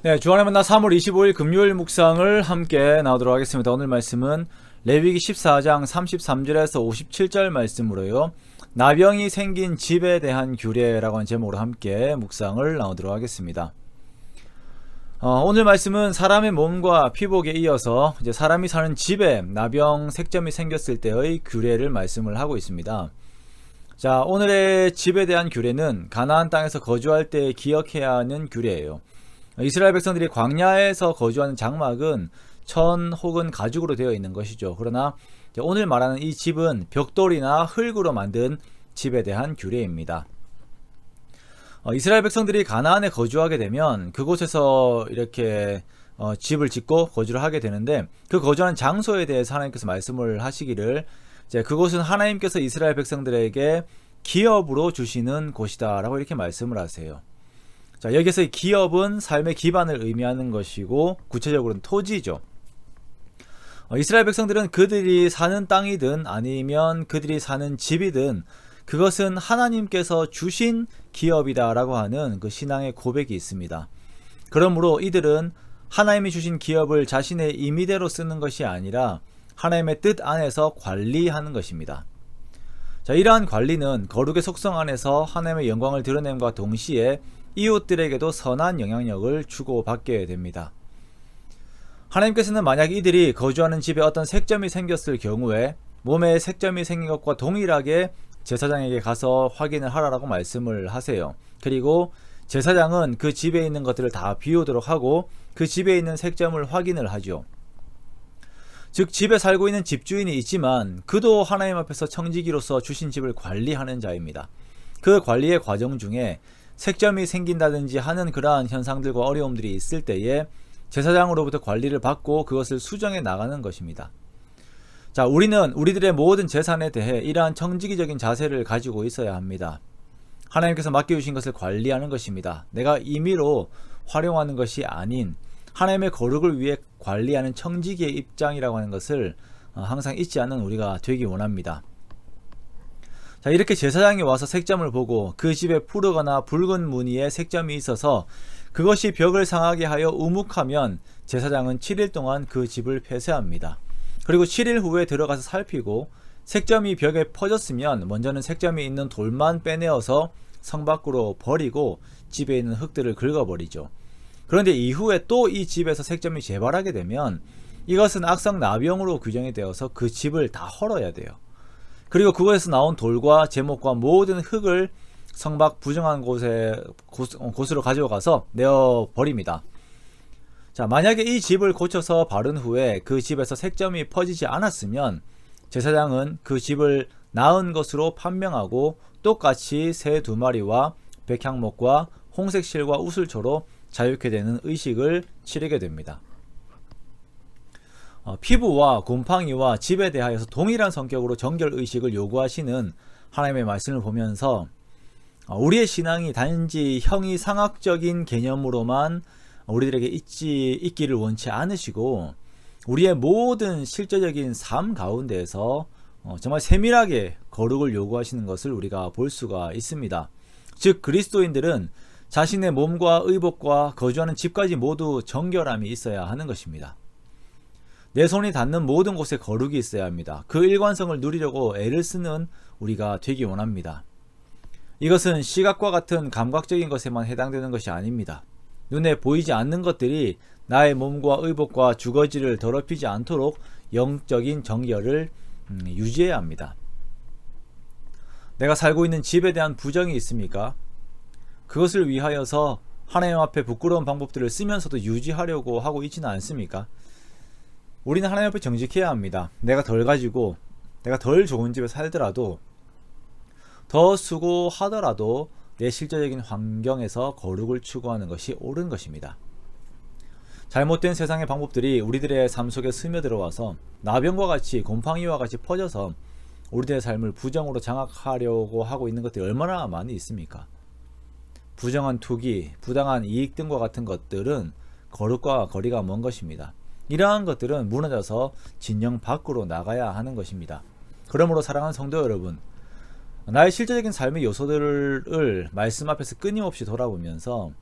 네, 주안의 만나 3월 25일 금요일 묵상을 함께 나오도록 하겠습니다. 오늘 말씀은 레위기 14장 33절에서 57절 말씀으로요. 나병이 생긴 집에 대한 규례라고 하는 제목으로 함께 묵상을 나오도록 하겠습니다. 오늘 말씀은 사람의 몸과 피복에 이어서 이제 사람이 사는 집에 나병 색점이 생겼을 때의 규례를 말씀을 하고 있습니다. 자, 오늘의 집에 대한 규례는 가나안 땅에서 거주할 때 기억해야 하는 규례예요. 이스라엘 백성들이 광야에서 거주하는 장막은 천 혹은 가죽으로 되어 있는 것이죠. 그러나 오늘 말하는 이 집은 벽돌이나 흙으로 만든 집에 대한 규례입니다. 이스라엘 백성들이 가나안에 거주하게 되면 그곳에서 이렇게 집을 짓고 거주를 하게 되는데, 그 거주하는 장소에 대해서 하나님께서 말씀을 하시기를 그곳은 하나님께서 이스라엘 백성들에게 기업으로 주시는 곳이다 라고 이렇게 말씀을 하세요. 자, 여기서 이 기업은 삶의 기반을 의미하는 것이고 구체적으로는 토지죠. 이스라엘 백성들은 그들이 사는 땅이든 아니면 그들이 사는 집이든 그것은 하나님께서 주신 기업이다 라고 하는 그 신앙의 고백이 있습니다. 그러므로 이들은 하나님이 주신 기업을 자신의 임의대로 쓰는 것이 아니라 하나님의 뜻 안에서 관리하는 것입니다. 자, 이러한 관리는 거룩의 속성 안에서 하나님의 영광을 드러냄과 동시에 이웃들에게도 선한 영향력을 주고받게 됩니다. 하나님께서는 만약 이들이 거주하는 집에 어떤 색점이 생겼을 경우에 몸에 색점이 생긴 것과 동일하게 제사장에게 가서 확인을 하라고 말씀을 하세요. 그리고 제사장은 그 집에 있는 것들을 다 비우도록 하고 그 집에 있는 색점을 확인을 하죠. 즉, 집에 살고 있는 집주인이 있지만 그도 하나님 앞에서 청지기로서 주신 집을 관리하는 자입니다. 그 관리의 과정 중에 색점이 생긴다든지 하는 그러한 현상들과 어려움들이 있을 때에 제사장으로부터 관리를 받고 그것을 수정해 나가는 것입니다. 자, 우리는 우리들의 모든 재산에 대해 이러한 청지기적인 자세를 가지고 있어야 합니다. 하나님께서 맡겨주신 것을 관리하는 것입니다. 내가 임의로 활용하는 것이 아닌 하나님의 거룩을 위해 관리하는 청지기의 입장이라고 하는 것을 항상 잊지 않는 우리가 되기 원합니다. 자, 이렇게 제사장이 와서 색점을 보고 그 집에 푸르거나 붉은 무늬의 색점이 있어서 그것이 벽을 상하게 하여 우묵하면 제사장은 7일 동안 그 집을 폐쇄합니다. 그리고 7일 후에 들어가서 살피고 색점이 벽에 퍼졌으면 먼저는 색점이 있는 돌만 빼내어서 성 밖으로 버리고 집에 있는 흙들을 긁어버리죠. 그런데 이후에 또 이 집에서 색점이 재발하게 되면 이것은 악성 나병으로 규정이 되어서 그 집을 다 헐어야 돼요. 그리고 그곳에서 나온 돌과 제목과 모든 흙을 성밖 부정한 곳으로 가져가서 내어버립니다. 자, 만약에 이 집을 고쳐서 바른 후에 그 집에서 색점이 퍼지지 않았으면 제사장은 그 집을 나은 것으로 판명하고 똑같이 새 2마리와 백향목과 홍색 실과 우슬초로 자유케 되는 의식을 치르게 됩니다. 피부와 곰팡이와 집에 대하여서 동일한 성격으로 정결 의식을 요구하시는 하나님의 말씀을 보면서 우리의 신앙이 단지 형이상학적인 개념으로만 우리들에게 있기를 원치 않으시고 우리의 모든 실제적인 삶 가운데에서 정말 세밀하게 거룩을 요구하시는 것을 우리가 볼 수가 있습니다. 즉, 그리스도인들은 자신의 몸과 의복과 거주하는 집까지 모두 정결함이 있어야 하는 것입니다. 내 손이 닿는 모든 곳에 거룩이 있어야 합니다. 그 일관성을 누리려고 애를 쓰는 우리가 되기 원합니다. 이것은 시각과 같은 감각적인 것에만 해당되는 것이 아닙니다. 눈에 보이지 않는 것들이 나의 몸과 의복과 주거지를 더럽히지 않도록 영적인 정결을 유지해야 합니다. 내가 살고 있는 집에 대한 부정이 있습니까? 그것을 위하여서 하나님 앞에 부끄러운 방법들을 쓰면서도 유지하려고 하고 있지는 않습니까? 우리는 하나님 앞에 정직해야 합니다. 내가 덜 가지고 내가 덜 좋은 집에 살더라도 더 수고하더라도 내 실제적인 환경에서 거룩을 추구하는 것이 옳은 것입니다. 잘못된 세상의 방법들이 우리들의 삶 속에 스며들어와서 나병과 같이 곰팡이와 같이 퍼져서 우리들의 삶을 부정으로 장악하려고 하고 있는 것들이 얼마나 많이 있습니까? 부정한 투기, 부당한 이익 등과 같은 것들은 거룩과 거리가 먼 것입니다. 이러한 것들은 무너져서 진영 밖으로 나가야 하는 것입니다. 그러므로 사랑하는 성도 여러분, 나의 실제적인 삶의 요소들을 말씀 앞에서 끊임없이 돌아보면서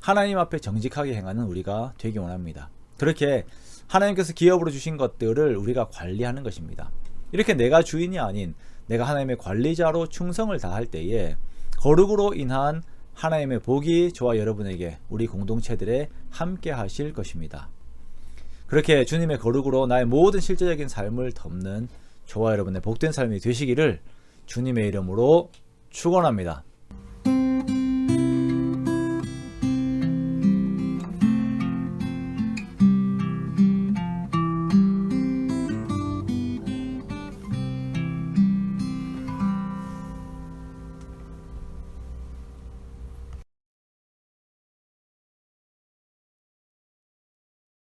하나님 앞에 정직하게 행하는 우리가 되기 원합니다. 그렇게 하나님께서 기업으로 주신 것들을 우리가 관리하는 것입니다. 이렇게 내가 주인이 아닌 내가 하나님의 관리자로 충성을 다할 때에 거룩으로 인한 하나님의 복이 저와 여러분에게 우리 공동체들에 함께 하실 것입니다. 그렇게 주님의 거룩으로 나의 모든 실제적인 삶을 덮는 저와 여러분의 복된 삶이 되시기를 주님의 이름으로 축원합니다.